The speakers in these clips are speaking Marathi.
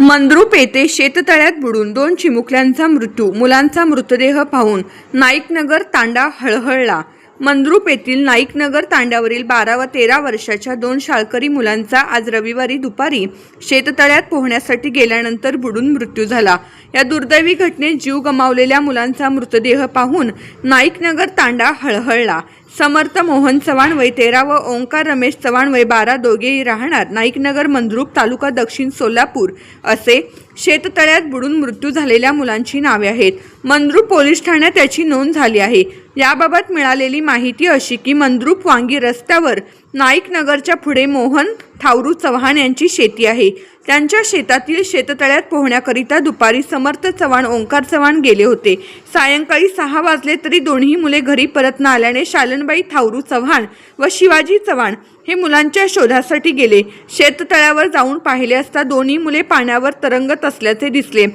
मंद्रुप येथे शेततळ्यात बुडून 2 चिमुकल्यांचा मृत्यू. मुलांचा मृतदेह पाहून नाईकनगर तांडा हळहळला. मंद्रुप येथील नाईकनगर तांड्यावरील 12 व 13 वर्षाच्या 2 शाळकरी मुलांचा आज रविवारी दुपारी शेततळ्यात पोहण्यासाठी गेल्यानंतर बुडून मृत्यू झाला. या दुर्दैवी घटनेत जीव गमावलेल्या मुलांचा मृतदेह पाहून नाईकनगर तांडा हळहळला. समर्थ मोहन चव्हाण वय 13 व ओंकार रमेश चव्हाण वय 12 दोघेही राहणार नाईकनगर मंद्रुप तालुका दक्षिण सोलापूर असे शेततळ्यात बुडून मृत्यू झालेल्या मुलांची नावे आहेत. मंद्रुप पोलीस ठाण्यात याची नोंद झाली आहे. याबाबत मिळालेली माहिती अशी की मंद्रुप वांगी रस्त्यावर नाईकनगरच्या पुढे मोहन थावरू चव्हाण यांची शेती आहे. त्यांच्या शेतातील शेततळ्यात पोहण्याकरिता दुपारी समर्थ चव्हाण ओंकार चव्हाण गेले होते. सायंकाळी 6 वाजले तरी दोन्ही मुले घरी परत न आल्याने शालनबाई थावरू चव्हाण व शिवाजी चव्हाण हे मुलांच्या शोधासाठी गेले. शेततळ्यावर जाऊन पाहिले असता दोन्ही मुले पाण्यावर तरंगत असल्याचे दिसले.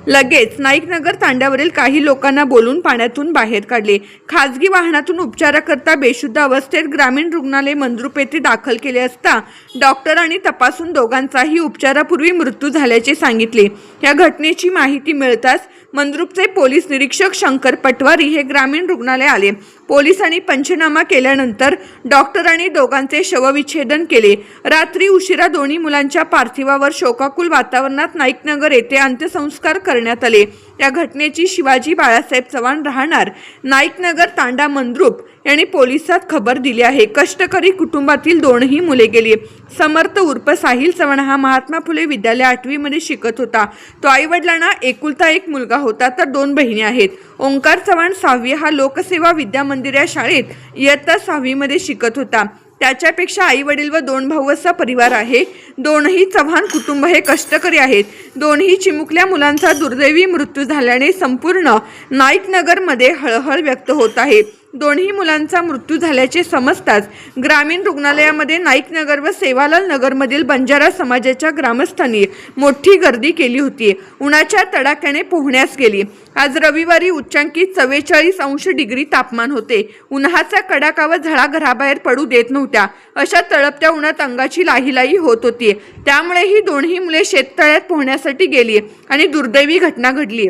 लगेच नाईकनगर तांड्यावरील काही लोकांना बोलून पाण्यातून बाहेर काढले. खाजगी वाहनातून उपचाराकरता बेशुद्ध अवस्थेत ग्रामीण रुग्णालय मंद्रुप येथे दाखल केले असता डॉक्टरांनी तपासून दोघांचाही उपचारापूर्वी मृत्यू झाल्याचे सांगितले. या घटनेची माहिती मिळताच मंद्रुपचे पोलीस निरीक्षक शंकर पटवारी हे ग्रामीण रुग्णालय आले. पोलिसांनी पंचनामा केल्यानंतर डॉक्टरांनी दोघांचे शवविच्छेदन केले. रात्री उशिरा दोन्ही मुलांच्या पार्थिवावर शोकाकुल वातावरणात नाईकनगर येथे अंत्यसंस्कार करण्यात आले. या घटनेची शिवाजी बाळासाहेब चव्हाण राहणार नाईकनगर तांडा मंद्रुप यांनी पोलिसात खबर दिली आहे. कष्टकरी कुटुंबातील 2ही मुले गेली. समर्थ उर्फ साहिल चव्हाण हा महात्मा फुले विद्यालय 8वी मध्ये शिकत होता. तो आईवडिलांना एकुलता एक मुलगा होता तर 2 बहिणी आहेत. ओंकार चव्हाण 6वी हा लोकसेवा विद्या मंदिर या शाळेत इयत्ता 6वी मध्ये शिकत होता. त्याच्यापेक्षा आई वडील व 2 भाऊ असा परिवार आहे. 2ही चव्हाण कुटुंब हे कष्टकरी आहेत. 2ही चिमुकल्या मुलांचा दुर्दैवी मृत्यू झाल्याने संपूर्ण नाईकनगरमध्ये हळहळ व्यक्त होत आहे. 2ही मुलांचा मृत्यू झाल्याचे समजताच ग्रामीण रुग्णालयामध्ये नाईकनगर व सेवालाल नगरमधील बंजारा समाजाच्या ग्रामस्थांनी मोठी गर्दी केली होती. उन्हाच्या तडाख्याने पोहण्यास गेली. आज रविवारी उच्चांकित 44° तापमान होते. उन्हाचा कडाका व झळा घराबाहेर पडू देत नव्हत्या. अशा तळपत्या उन्हात अंगाची लाहीलाही होत होती. त्यामुळे ही 2ही मुले शेततळ्यात पोहण्यासाठी गेली आणि दुर्दैवी घटना घडली.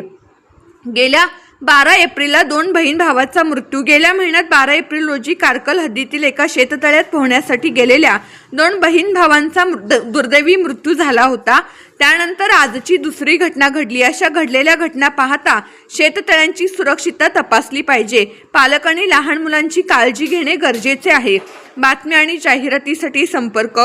गेल्या 12 एप्रिलला 2 बहीण भावाचा मृत्यू. गेल्या महिन्यात 12 एप्रिल रोजी कारकल हद्दीतील एका शेततळ्यात पोहण्यासाठी गेलेल्या 2 बहीण भावांचा दुर्दैवी मृत्यू झाला होता. त्यानंतर आजची दुसरी घटना घडली. अशा घडलेल्या घटना पाहता शेततळ्यांची सुरक्षितता तपासली पाहिजे. पालकांनी लहान मुलांची काळजी घेणे गरजेचे आहे. बातम्या आणि जाहिरातीसाठी संपर्क